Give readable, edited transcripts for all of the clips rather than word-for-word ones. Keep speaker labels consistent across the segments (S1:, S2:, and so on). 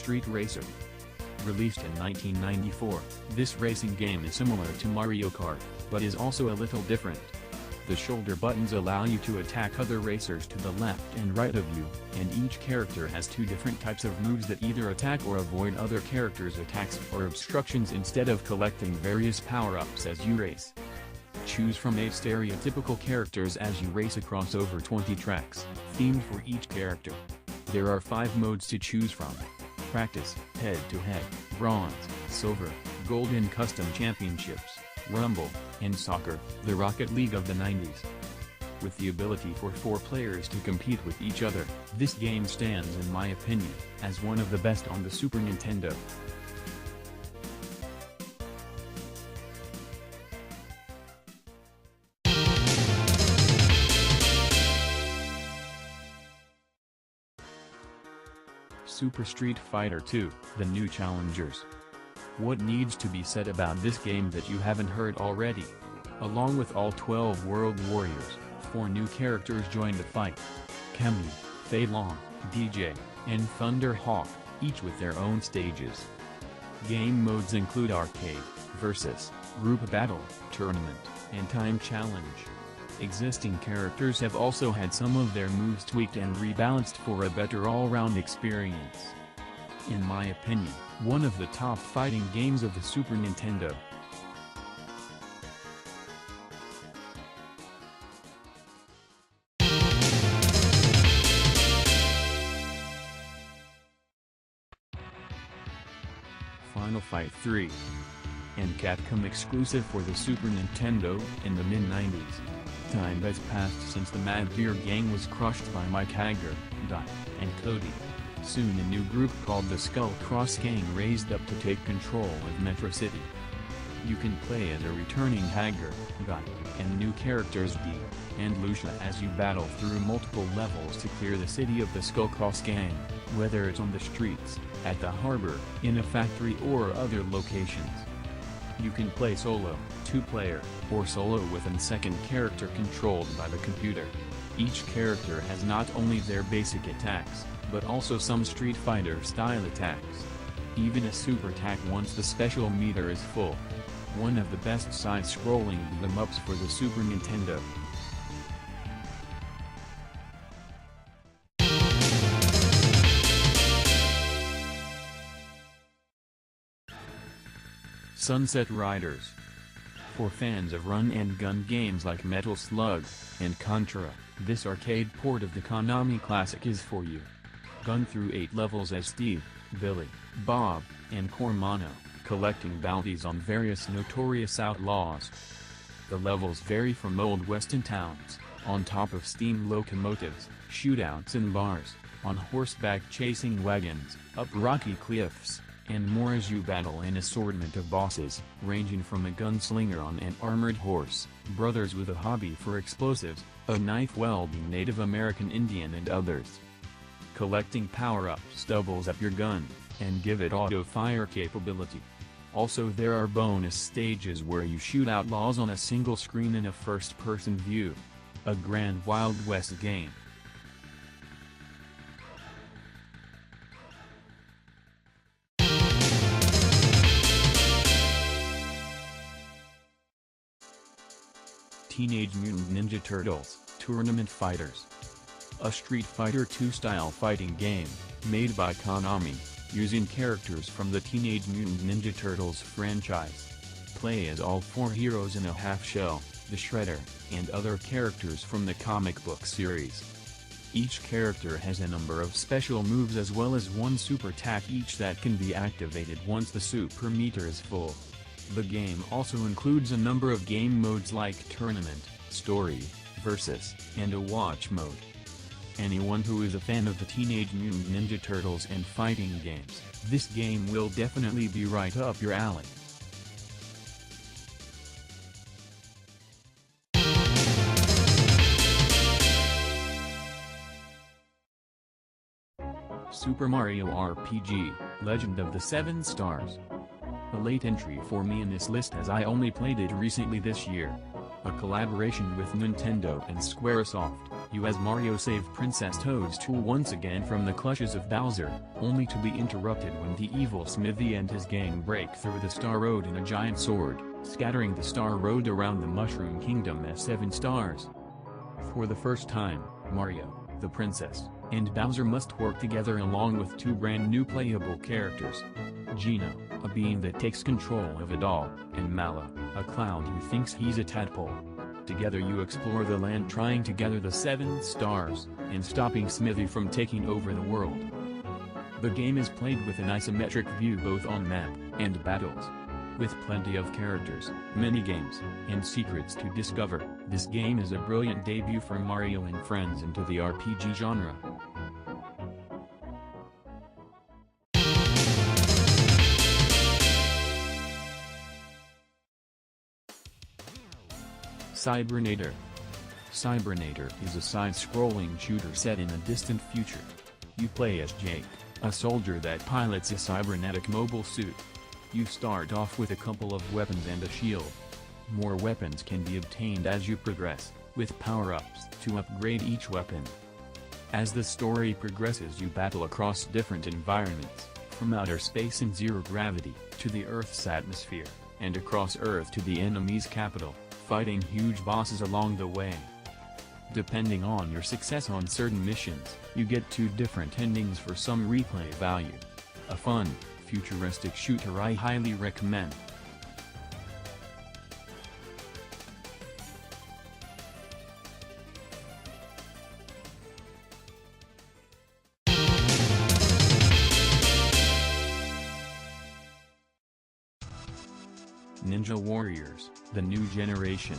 S1: Street Racer. Released in 1994, this racing game is similar to Mario Kart, but is also a little different. The shoulder buttons allow you to attack other racers to the left and right of you, and each character has two different types of moves that either attack or avoid other characters' attacks or obstructions instead of collecting various power-ups as you race. Choose from 8 stereotypical characters as you race across over 20 tracks, themed for each character. There are 5 modes to choose from: Practice, Head-to-Head, Bronze, Silver, Gold and Custom Championships, Rumble, and Soccer, the Rocket League of the 90s. With the ability for 4 players to compete with each other, this game stands in my opinion, as one of the best on the Super Nintendo. Super Street Fighter II, The New Challengers. What needs to be said about this game that you haven't heard already? Along with all 12 World Warriors, 4 new characters join the fight. Cammy, Fei Long, DJ, and Thunder Hawk, each with their own stages. Game modes include Arcade, Versus, Group Battle, Tournament, and Time Challenge. Existing characters have also had some of their moves tweaked and rebalanced for a better all-round experience. In my opinion, one of the top fighting games of the Super Nintendo. Final Fight 3. And Capcom exclusive for the Super Nintendo in the mid-90s. Time has passed since the Mad Gear Gang was crushed by Mike Hager, Dot, and Cody. Soon a new group called the Skull Cross Gang raised up to take control of Metro City. You can play as a returning Hager, Dot, and new characters Dee and Lucia as you battle through multiple levels to clear the city of the Skull Cross Gang, whether it's on the streets, at the harbor, in a factory or other locations. You can play solo, 2-player, or solo with a second character controlled by the computer. Each character has not only their basic attacks, but also some Street Fighter-style attacks. Even a super attack once the special meter is full. One of the best side-scrolling beat-em-ups for the Super Nintendo. Sunset Riders. For fans of run-and-gun games like Metal Slug and Contra, this arcade port of the Konami classic is for you. Gun through 8 levels as Steve, Billy, Bob, and Cormano, collecting bounties on various notorious outlaws. The levels vary from Old Western towns, on top of steam locomotives, shootouts in bars, on horseback chasing wagons, up rocky cliffs, and more as you battle an assortment of bosses, ranging from a gunslinger on an armored horse, brothers with a hobby for explosives, a knife-wielding Native American Indian and others. Collecting power-ups doubles up your gun, and give it auto-fire capability. Also there are bonus stages where you shoot outlaws on a single screen in a first-person view. A grand Wild West game. Teenage Mutant Ninja Turtles, Tournament Fighters. A Street Fighter II style fighting game, made by Konami, using characters from the Teenage Mutant Ninja Turtles franchise. Play as all 4 heroes in a half-shell, the Shredder, and other characters from the comic book series. Each character has a number of special moves as well as one super attack each that can be activated once the super meter is full. The game also includes a number of game modes like Tournament, Story, Versus, and a Watch mode. Anyone who is a fan of the Teenage Mutant Ninja Turtles and fighting games, this game will definitely be right up your alley. Super Mario RPG, Legend of the Seven Stars. A late entry for me in this list as I only played it recently this year. A collaboration with Nintendo and Squaresoft. You as Mario save Princess Toadstool once again from the clutches of Bowser, only to be interrupted when the evil Smithy and his gang break through the Star Road in a giant sword, scattering the Star Road around the Mushroom Kingdom as 7 stars. For the first time, Mario, the princess, and Bowser must work together along with 2 brand new playable characters. Geno, a being that takes control of a doll, and Mallow, a clown who thinks he's a tadpole. Together you explore the land trying to gather the 7 stars, and stopping Smithy from taking over the world. The game is played with an isometric view both on map and battles. With plenty of characters, minigames, and secrets to discover, this game is a brilliant debut for Mario and friends into the RPG genre. Cybernator. Cybernator is a side-scrolling shooter set in a distant future. You play as Jake, a soldier that pilots a cybernetic mobile suit. You start off with a couple of weapons and a shield. More weapons can be obtained as you progress, with power-ups to upgrade each weapon. As the story progresses you battle across different environments, from outer space and zero gravity, to the Earth's atmosphere, and across Earth to the enemy's capital, fighting huge bosses along the way. Depending on your success on certain missions, you get 2 different endings for some replay value. A fun, futuristic shooter I highly recommend. Ninja Warriors, the new generation.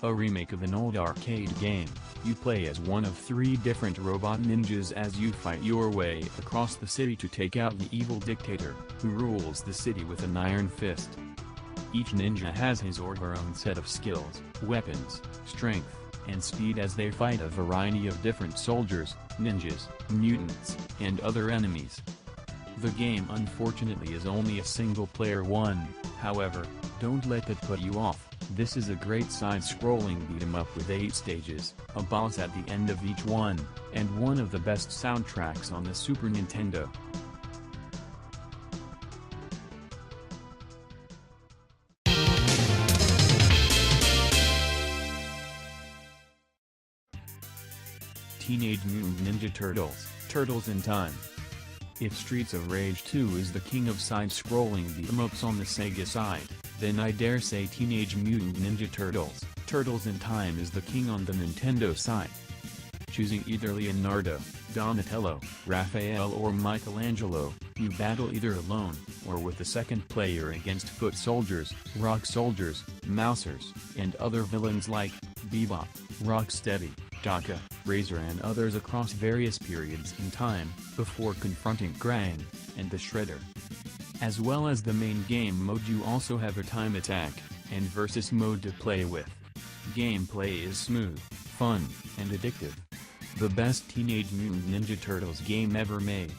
S1: A remake of an old arcade game, you play as one of 3 different robot ninjas as you fight your way across the city to take out the evil dictator, who rules the city with an iron fist. Each ninja has his or her own set of skills, weapons, strength, and speed as they fight a variety of different soldiers, ninjas, mutants, and other enemies. The game unfortunately is only a single-player one, however, don't let that put you off. This is a great side-scrolling beat-em-up with 8 stages, a boss at the end of each one, and one of the best soundtracks on the Super Nintendo. Teenage Mutant Ninja Turtles, Turtles in Time. If Streets of Rage 2 is the king of side-scrolling beat-em-ups on the Sega side, then I dare say Teenage Mutant Ninja Turtles, Turtles in Time is the king on the Nintendo side. Choosing either Leonardo, Donatello, Raphael or Michelangelo, you battle either alone, or with the second player against foot soldiers, rock soldiers, mousers, and other villains like Bebop, Rocksteady, Daka, Razor and others across various periods in time, before confronting Krang and the Shredder. As well as the main game mode, you also have a time attack and versus mode to play with. Gameplay is smooth, fun, and addictive. The best Teenage Mutant Ninja Turtles game ever made.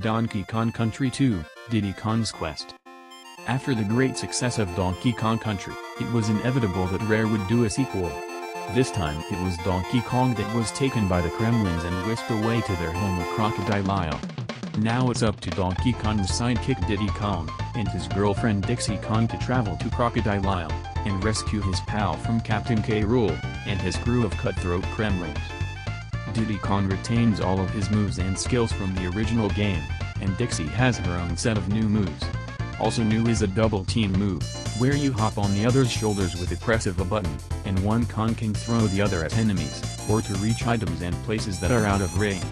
S1: Donkey Kong Country 2, Diddy Kong's Quest. After the great success of Donkey Kong Country, it was inevitable that Rare would do a sequel. This time it was Donkey Kong that was taken by the Kremlins and whisked away to their home of Crocodile Isle. Now it's up to Donkey Kong's sidekick Diddy Kong, and his girlfriend Dixie Kong to travel to Crocodile Isle, and rescue his pal from Captain K. Rool, and his crew of cutthroat Kremlins. Diddy Kong retains all of his moves and skills from the original game, and Dixie has her own set of new moves. Also new is a double team move, where you hop on the other's shoulders with the press of a button, and one Kong can throw the other at enemies, or to reach items and places that are out of range.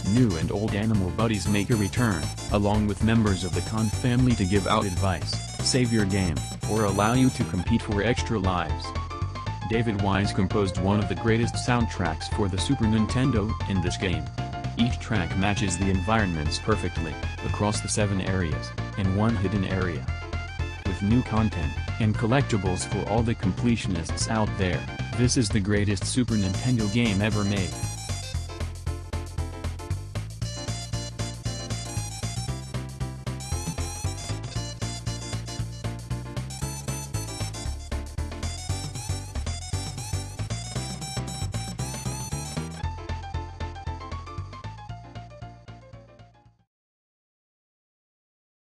S1: New and old animal buddies make a return, along with members of the Kong family to give out advice, save your game, or allow you to compete for extra lives. David Wise composed one of the greatest soundtracks for the Super Nintendo in this game. Each track matches the environments perfectly, across the 7 areas, and one hidden area. With new content, and collectibles for all the completionists out there, this is the greatest Super Nintendo game ever made.